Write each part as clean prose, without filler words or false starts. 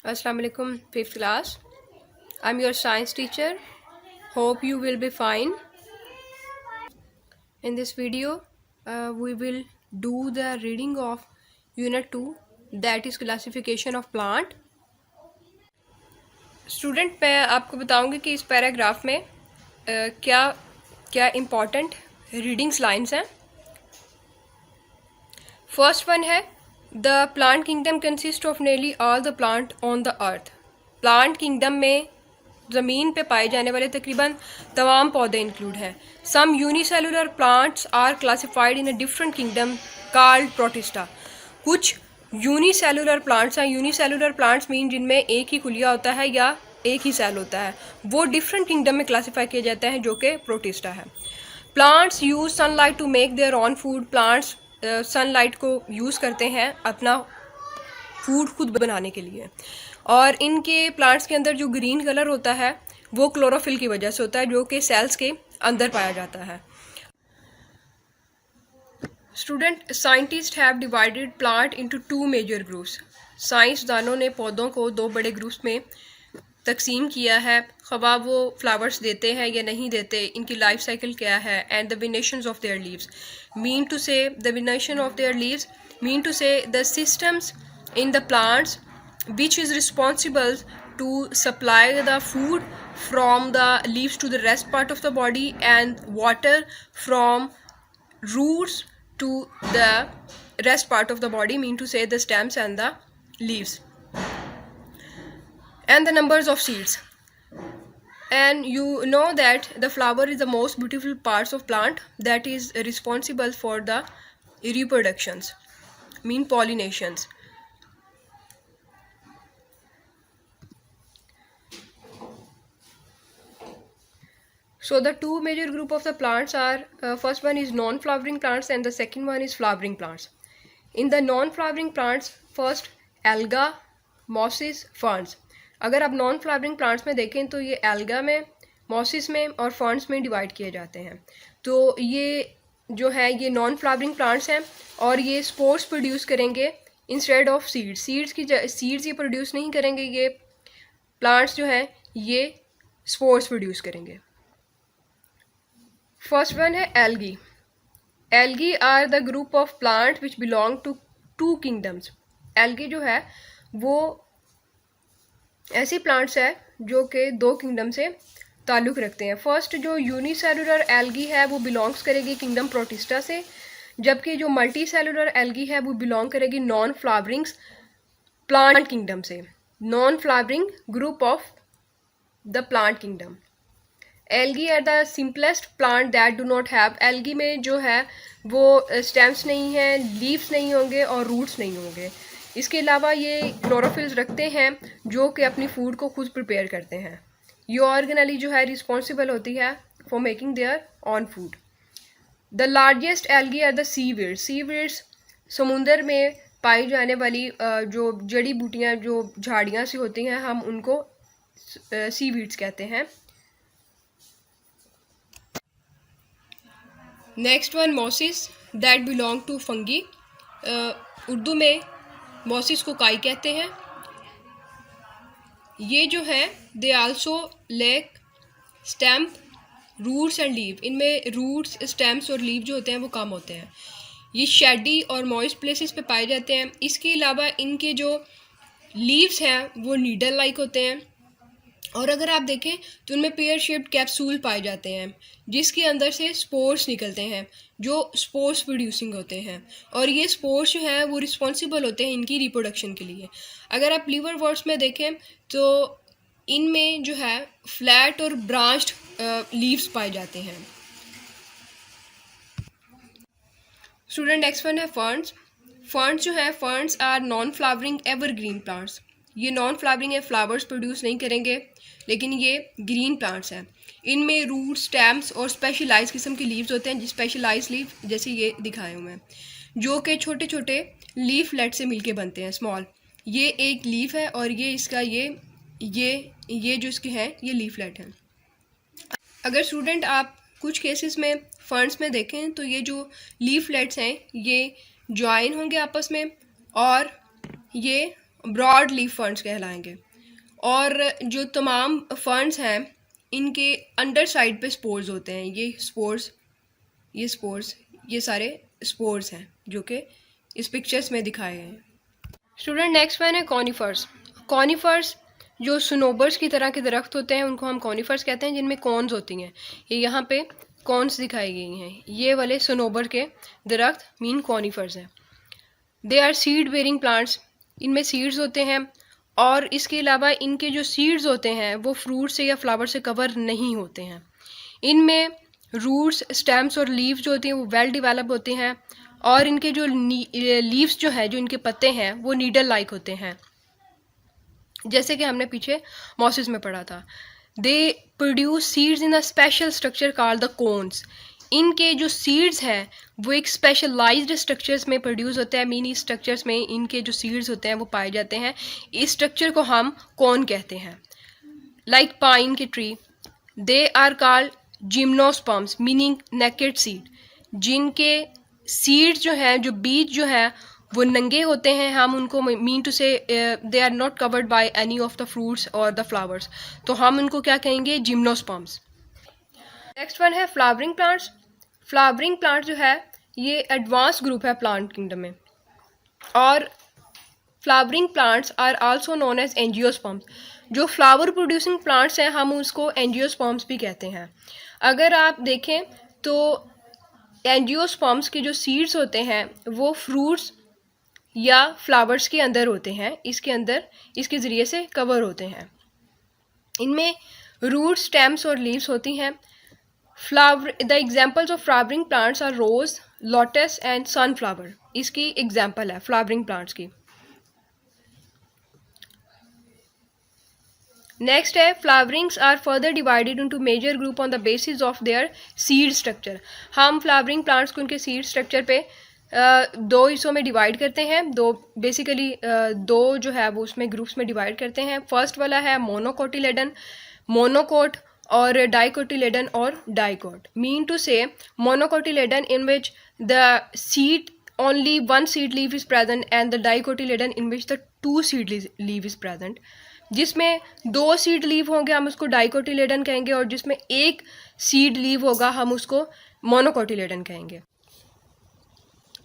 Assalamu alaikum, 5th class. I'm your science teacher. Hope you will be fine. In this video, we will do the reading of Unit 2, that is classification of plant. Student, मैं आपको बताऊंगी कि इस paragraph में क्या क्या important readings lines हैं। First one है the plant kingdom consist of nearly all the plant on the earth. Plant kingdom में ज़मीन पे पाए जाने वाले तकरीबन तमाम पौधे इंक्लूड हैं। Some unicellular plants are classified in a different kingdom called protista. कुछ यूनिसेलुलर प्लांट्स हैं। यूनिसेलुलर प्लांट्स मीन जिनमें एक ही खुलिया होता है या एक ही सेल होता है, वो डिफरेंट किंगडम में क्लासीफाई किए जाते हैं, जो कि प्रोटिस्टा है। Plants use sunlight to make their own food. Plants sunlight को यूज़ करते हैं अपना फूड खुद बनाने के लिए, और इनके प्लांट्स के अंदर जो ग्रीन कलर होता है वो क्लोरोफिल की वजह से होता है, जो कि सेल्स के अंदर पाया जाता है। Student, scientist have divided plant into 2 major groups. साइंसदानों ने पौधों को 2 बड़े ग्रुप्स में तकसीम किया है, खवा वो फ्लावर्स देते हैं या नहीं देते, इनकी लाइफ साइकिल क्या है, and the venations of their leaves. Mean to say the venation of their leaves mean to say the systems in the plants which is responsible to supply the food from the leaves to the rest part of the body and water from roots to the rest part of the body, mean to say the stems and the leaves, and the numbers of seeds. And you know that the flower is the most beautiful parts of plant that is responsible for the reproductions, mean pollinations. So the 2 major group of the plants are first one is non-flowering plants and the second one is flowering plants. In the non-flowering plants, first alga, mosses, ferns. अगर आप non-flowering plants में देखें तो ये alga में, mosses में और ferns में डिवाइड किए जाते हैं। तो ये जो है ये non-flowering plants हैं और ये spores प्रोड्यूस करेंगे इंस्टेड ऑफ सीड्स। सीड्स ये प्रोड्यूस नहीं करेंगे, ये प्लांट्स जो हैं ये स्पोर्स प्रोड्यूस करेंगे। फर्स्ट वन है algae. Algae are the group of plant which belong to 2 kingdoms. Algae जो है वो ऐसी प्लांट्स है जो कि 2 किंगडम से ताल्लुक़ रखते हैं। फर्स्ट जो यूनिसेलुलर एल्गी है वो बिलोंग्स करेगी किंगडम प्रोटिस्टा से, जबकि जो मल्टी सेलुलर एल्गी है वो बिलोंग करेगी नॉन फ्लावरिंग प्लांट किंगडम से, non flowering group of the plant kingdom. Algae are the simplest plant that do not have. Algae में जो है वो स्टेम्स नहीं हैं, लीव्स नहीं होंगे और रूट्स नहीं होंगे। इसके अलावा ये क्लोरोफिल्स रखते हैं जो कि अपनी फूड को खुद प्रिपेयर करते हैं। ये ऑर्गेनली जो है रिस्पॉन्सिबल होती है for making their own food. The largest algae are the seaweeds. Seaweeds समुंदर में पाई जाने वाली जो जड़ी बूटियाँ, जो झाड़ियाँ सी होती हैं, हम उनको सीवीड्स कहते हैं। Next one mosses that belong to fungi. Urdu में मॉसिस को काई कहते हैं। ये जो है they also lack stem, roots and leave. इनमें रूट्स, स्टेम्स और लीव जो होते हैं वो कम होते हैं। ये शेडी और मॉइस्ट प्लेसेस पे पाए जाते हैं। इसके अलावा इनके जो लीव्स हैं वो नीडल लाइक होते हैं, और अगर आप देखें तो उनमें पेयर शेप्ड कैप्सूल पाए जाते हैं जिसके अंदर से स्पोर्स निकलते हैं जो स्पोर्स प्रोड्यूसिंग होते हैं, और ये स्पोर्स जो हैं वो रिस्पॉन्सिबल होते हैं इनकी रिप्रोडक्शन के लिए। अगर आप लीवर वर्ड्स में देखें तो इनमें जो है फ्लैट और ब्रांच्ड लीव्स पाए जाते हैं। स्टूडेंट, नेक्स्ट वन है फर्न्स। फर्न्स जो है, ferns are non flowering evergreen plants. ये नॉन फ्लावरिंग है, फ्लावर्स प्रोड्यूस नहीं करेंगे, लेकिन ये ग्रीन प्लांट्स हैं। इनमें रूट, स्टेम्स और स्पेशलाइज किस्म के लीव्स होते हैं, स्पेशलाइज लीव जैसे ये दिखाए हुए हैं, जो कि छोटे छोटे लीफलेट से मिलके बनते हैं, स्मॉल। ये एक लीफ है और ये इसका ये जो इसके हैं ये लीफलेट हैं। अगर स्टूडेंट आप कुछ केसेस में फर्न्स में देखें तो ये जो लीफलेट्स हैं ये ज्वाइन होंगे आपस में, और ये ब्रॉड लीफ फर्न्स कहलाएंगे। और जो तमाम फर्न्स हैं इनके अंडर साइड पे स्पोर्स होते हैं। ये स्पोर्स ये सारे स्पोर्स हैं जो कि इस पिक्चर्स में दिखाए हैं। स्टूडेंट नेक्स्ट वन है कॉनिफर्स। कॉनिफर्स जो सनोबर्स की तरह के दरख्त होते हैं उनको हम कॉनिफर्स कहते हैं, जिनमें कॉन्स होती हैं। ये यहाँ पे कॉन्स दिखाई गई हैं। ये वाले सनोबर के दरख्त मीन कॉनिफर्स हैं। They are seed bearing plants, इनमें सीड्स होते हैं। और इसके अलावा इनके जो सीड्स होते हैं वो फ्रूट से या फ्लावर से कवर नहीं होते हैं। इनमें रूट्स, स्टेम्स और लीव्स जो होती हैं वो वेल डिवेलप होते हैं। और इनके जो लीव्स जो है, जो इनके पत्ते हैं वो नीडल लाइक होते हैं, जैसे कि हमने पीछे मॉसिस में पढ़ा था। They produce seeds in a special structure called the cons. इनके जो सीड्स हैं वो एक स्पेशलाइज्ड स्ट्रक्चर्स में प्रोड्यूस होते हैं। मिनी स्ट्रक्चर्स में इनके जो सीड्स होते हैं वो पाए जाते हैं। इस स्ट्रक्चर को हम कोन कहते हैं। लाइक पाइन के tree, they are called gymnosperms meaning naked seed. जिनके सीड्स जो हैं, जो बीज जो है वो नंगे होते हैं, हम उनको mean to say they are not covered by any of the fruits और द फ्लावर्स, तो हम उनको क्या कहेंगे, जिम्नोस्पर्म्स। नेक्स्ट वन है फ्लावरिंग प्लांट्स। फ्लावरिंग प्लांट जो है ये एडवांस ग्रुप है प्लांट किंगडम में। और flowering plants are also known as angiosperms. जो फ्लावर प्रोड्यूसिंग प्लांट्स हैं हम उसको एंजियोस्पर्म्स भी कहते हैं। अगर आप देखें तो एंजियोस्पर्म्स के जो सीड्स होते हैं वो फ्रूट्स या फ्लावर्स के अंदर होते हैं, इसके अंदर इसके ज़रिए से कवर होते हैं। इनमें रूट, स्टेम्स और लीव्स होती हैं। The examples of flowering plants are rose, lotus and sunflower. इसकी एग्जाम्पल है फ्लावरिंग प्लांट्स की। नेक्स्ट है flowerings are further divided into major group on the basis of their seed structure. हम flowering plants को उनके seed structure पे दो हिस्सों में डिवाइड करते हैं। दो जो है वो उसमें ग्रुप्स में डिवाइड करते हैं। फर्स्ट वाला है मोनोकोटिलेडन, मोनोकोट, और डाइकोटिलेडन और डाइकोट। मीन टू से monocotyledon in which the seed only one seed leaf is present and the dicotyledon in which the two seed leaf is present। जिसमें दो सीड लीव होंगे हम उसको डाइकोटिलेडन कहेंगे, और जिसमें एक सीड लीव होगा हम उसको मोनोकोटिलेडन कहेंगे।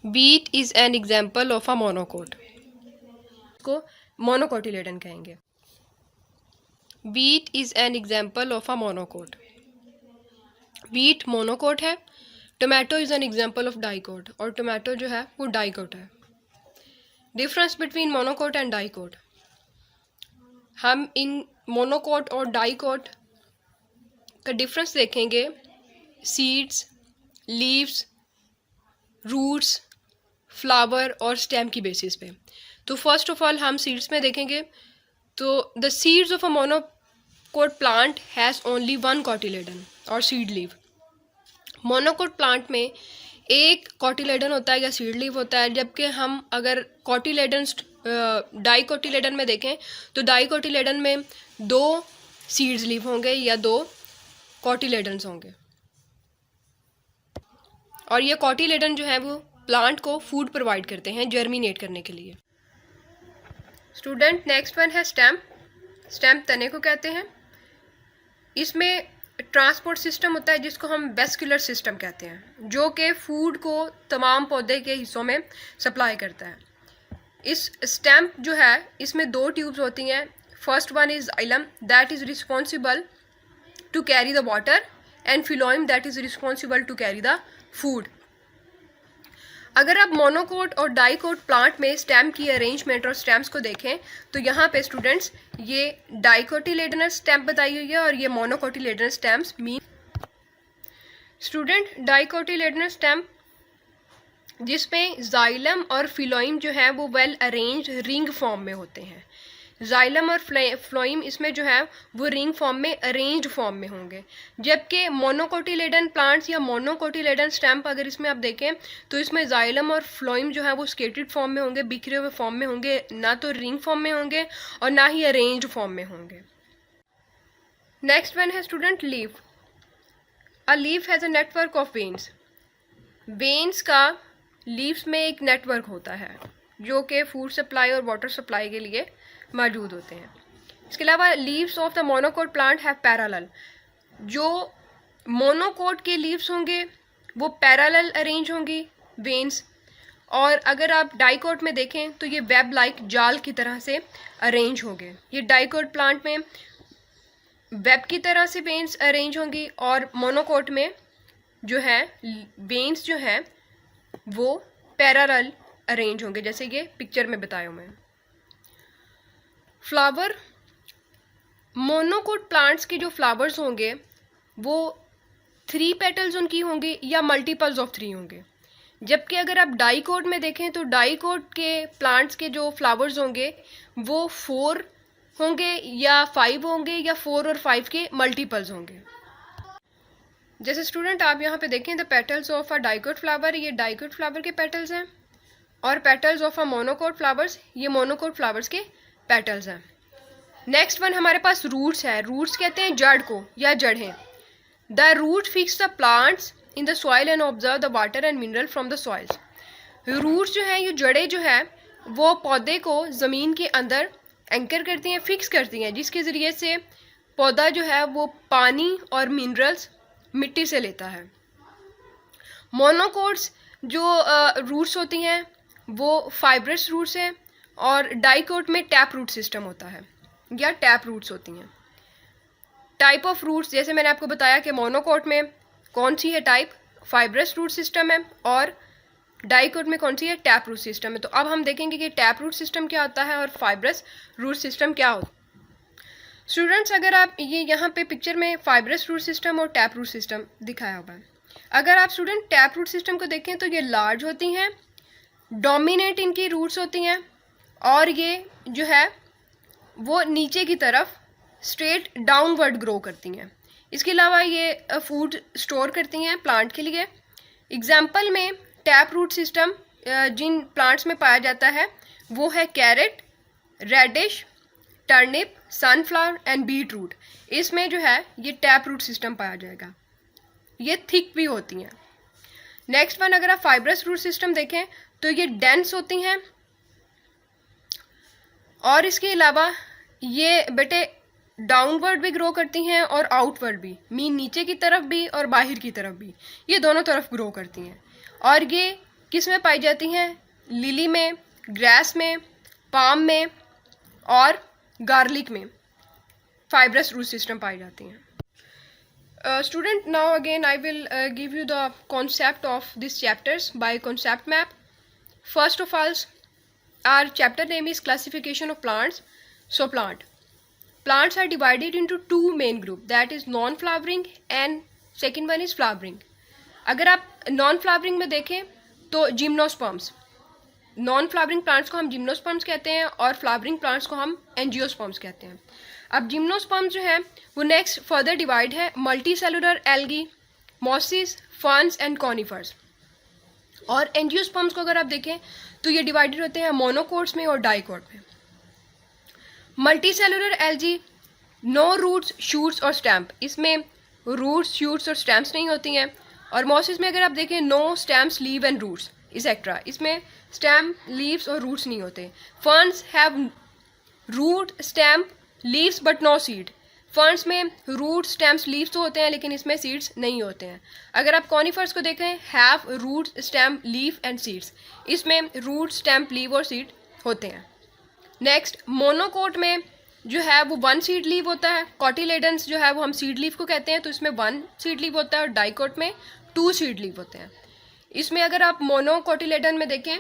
Wheat is an example of a monocote, को मोनोकोटिलेडन कहेंगे। Wheat is an example of a monocote। Wheat monocot है। Tomato is an example of dicot, और टोमेटो जो है वो डाइकोट है। Difference between monocot and dicot, हम इन मोनोकोट और डाइकोट का डिफरेंस देखेंगे सीड्स, लीव्स, रूट्स, फ्लावर और स्टेम की बेसिस पे। तो फर्स्ट ऑफ ऑल हम सीड्स में देखेंगे तो the seeds of a monocot plant has only one cotyledon और सीड लीव। मोनोकोट प्लांट में एक कॉटिलेडन होता है या सीड लीव होता है, जबकि हम अगर कॉटिलेडन डाइकोटिलेडन में देखें तो डाइकोटिलेडन में दो सीड्स लीव होंगे या दो कॉटिलेडन्स होंगे। और ये कॉटिलेडन जो है वो प्लांट को फूड प्रोवाइड करते हैं जर्मिनेट करने के लिए। स्टूडेंट नेक्स्ट वन है स्टेम। स्टेम तने को कहते हैं। इसमें ट्रांसपोर्ट सिस्टम होता है जिसको हम वेस्कुलर सिस्टम कहते हैं, जो कि फूड को तमाम पौधे के हिस्सों में सप्लाई करता है। इस स्टेम जो है इसमें दो ट्यूब्स होती हैं। First one is xylem that is responsible to carry the water and phloem that is responsible to carry the food. अगर आप मोनोकोट और डाइकोट प्लांट में स्टेम की अरेंजमेंट और स्टेम्स को देखें तो यहाँ पे स्टूडेंट्स ये डाइकोटिलेडनल स्टेम बताई हुई है और ये मोनोकोटिलेडनल स्टेम्स मीन। स्टूडेंट डाइकोटिलेडनल स्टेम जिसमें जाइलम और फिलोइम जो है वो वेल अरेंज रिंग फॉर्म में होते हैं। जाइलम और फ्लोइम इसमें जो है वो रिंग फॉर्म में अरेंज फॉर्म में होंगे, जबकि मोनोकोटिलेडन प्लांट्स या मोनोकोटिलेडन स्टेम अगर इसमें आप देखें तो इसमें जाइलम और फ्लोइम जो है वो स्केटेड फॉर्म में होंगे, बिखरे हुए फॉर्म में होंगे, ना तो रिंग फॉर्म में होंगे और ना ही अरेंज फॉर्म में होंगे। नेक्स्ट वन है student leaf. A leaf has a network of veins. Veins का लीव्स में एक नेटवर्क होता है। जो कि फूड सप्लाई और वाटर सप्लाई के लिए मौजूद होते हैं। इसके अलावा leaves of the monocot plant have parallel, जो मोनोकोट के लीव्स होंगे वो पैरेलल अरेंज होंगी वेन्स, और अगर आप डाइकोट में देखें तो ये वेब लाइक जाल की तरह से अरेंज होंगे। ये डाइकोट प्लांट में वेब की तरह से वेन्स अरेंज होंगी और मोनोकोट में जो है वेन्स जो हैं वो पैरेलल अरेंज होंगे, जैसे ये पिक्चर में बताया हूँ मैं। फ्लावर, मोनोकोट प्लांट्स के जो फ्लावर्स होंगे वो 3 पेटल्स उनकी होंगी या मल्टीपल्स ऑफ 3 होंगे, जबकि अगर आप डाइकोट में देखें तो डाइकोट के प्लांट्स के जो फ्लावर्स होंगे वो 4 होंगे या 5 होंगे या 4 और 5 के मल्टीपल्स होंगे। जैसे स्टूडेंट आप यहाँ पे देखें the petals of a dicot flower, ये डाइकोट फ्लावर के पेटल्स हैं, और petals of a monocot flowers, ये मोनोकोट फ्लावर्स के पेटल्स हैं। नेक्स्ट वन हमारे पास रूट्स है। रूट्स कहते हैं जड़ को या जड़ें। The root fix the plants in the soil and observe the water and mineral from the soils. Roots जो है, ये जड़ें जो है वो पौधे को ज़मीन के अंदर एंकर करती हैं, फिक्स करती हैं, जिसके ज़रिए से पौधा जो है वो पानी और मिनरल्स मिट्टी से लेता है। मोनोकोट्स जो रूट्स होती हैं वो फाइब्रस रूट्स हैं, और डाइकोट में टैप रूट सिस्टम होता है या टैप रूट्स होती हैं। टाइप ऑफ रूट्स, जैसे मैंने आपको बताया कि मोनोकोट में कौन सी है टाइप, फाइब्रस रूट सिस्टम है, और डाइकोट में कौन सी है, टैप रूट सिस्टम है। तो अब हम देखेंगे कि टैप रूट सिस्टम क्या होता है और फाइब्रस रूट सिस्टम क्या होता है। स्टूडेंट्स अगर आप ये यहाँ पे पिक्चर में फाइब्रस रूट सिस्टम और टैप रूट सिस्टम दिखाया हुआ है, अगर आप स्टूडेंट टैप रूट सिस्टम को देखें तो ये लार्ज होती हैं, डोमिनेट इनकी रूट्स होती हैं, और ये जो है वो नीचे की तरफ स्ट्रेट डाउनवर्ड ग्रो करती हैं। इसके अलावा ये फूड स्टोर करती हैं प्लांट के लिए। एग्जाम्पल में टैप रूट सिस्टम जिन प्लांट्स में पाया जाता है वो है carrot, radish, turnip, sunflower and beetroot. इसमें जो है ये टैप रूट सिस्टम पाया जाएगा, ये थिक भी होती हैं। नेक्स्ट वन अगर आप फाइब्रस रूट सिस्टम देखें तो ये डेंस होती हैं, और इसके अलावा ये बेटे डाउनवर्ड भी ग्रो करती हैं और आउटवर्ड भी, मीन नीचे की तरफ भी और बाहर की तरफ भी, ये दोनों तरफ ग्रो करती हैं। और ये किस में पाई जाती हैं, लिली में, ग्रास में, पाम में और गार्लिक में फाइब्रस रूट सिस्टम पाई जाती हैं। Student now again I will give you the concept of this chapters by concept map. First of all our chapter name is classification of plants. So plants are divided into 2 main group, that is non flowering and second one is flowering. अगर आप non flowering में देखें तो gymnosperms, non flowering plants को हम gymnosperms कहते हैं और फ्लावरिंग प्लांट्स को हम एंजियोस्पर्म्स कहते हैं। अब जिम्नोस्पर्म्स जो है वो नेक्स्ट फर्दर डिवाइड है multi cellular algae, mosses, ferns and conifers. और एंजियोस्पर्म्स को अगर आप देखें तो ये डिवाइडेड होते हैं मोनोकोट्स में और डाइकोट में। Multicellular algae, no roots, shoots और स्टैम्प, इसमें रूट्स, शूट्स और स्टैम्प्स नहीं होती हैं। और मॉसिस में अगर आप देखें no stems, leave and roots etcetera, इसमें स्टैम्प, लीव्स और रूट्स नहीं होते। Ferns have root, stem, leaves but no seed, ferns में रूट, स्टेम्स, लीव्स तो होते हैं लेकिन इसमें सीड्स नहीं होते हैं। अगर आप कॉनिफर्स को देखें have root, stem, leaf and seeds, इसमें रूट, स्टेम, लीव और सीड होते हैं। नेक्स्ट मोनोकोट में जो है वो 1 सीड लीव होता है, कॉटिलेडन्स जो है वो हम सीड लीव को कहते हैं तो इसमें 1 सीड लीव होता है, और डाइकोट में 2 सीड लीव होते हैं। इसमें अगर आप मोनोकोटिलेडन में देखें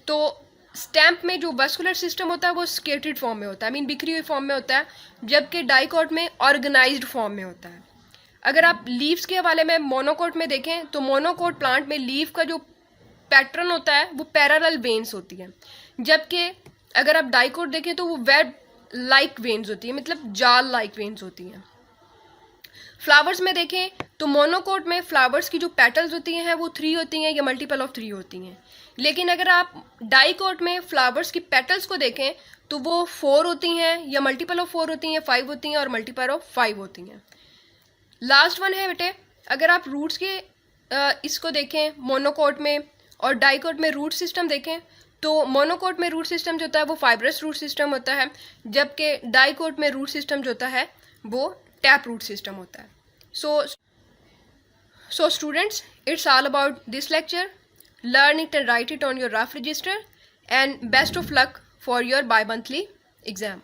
तो स्टैम्प में जो वस्कुलर सिस्टम होता है वो स्केटेड फॉर्म में होता है, मीन बिखरी हुई फॉर्म में होता है, जबकि डाइकोट में ऑर्गेनाइज्ड फॉर्म में होता है। अगर आप लीव्स के हवाले में मोनोकोट में देखें तो मोनोकोट प्लांट में लीव का जो पैटर्न होता है वो पैरेलल वेन्स होती है, जबकि अगर आप डाइकोट देखें तो वो वेब लाइक वेन्स होती है, मतलब जाल लाइक वेन्स होती हैं। फ्लावर्स में देखें तो मोनोकोट में फ्लावर्स की जो पेटल्स होती हैं वो 3 होती हैं या मल्टीपल ऑफ 3 होती हैं, लेकिन अगर आप डाइकोट में फ्लावर्स की पेटल्स को देखें तो वो 4 होती हैं या मल्टीपल ऑफ 4 होती हैं, 5 होती हैं और मल्टीपल ऑफ 5 होती हैं। लास्ट वन है बेटे, अगर आप रूट्स के इसको देखें मोनोकोट में और डाइकोट में रूट सिस्टम देखें तो मोनोकोट में रूट सिस्टम जो होता है वो फाइब्रस रूट सिस्टम होता है, जबकि डाइकोट में रूट सिस्टम जो होता है वो टैप रूट सिस्टम होता है. So students, it's all about this lecture. Learn it and write it on your rough register, and best of luck for your bi-monthly exam.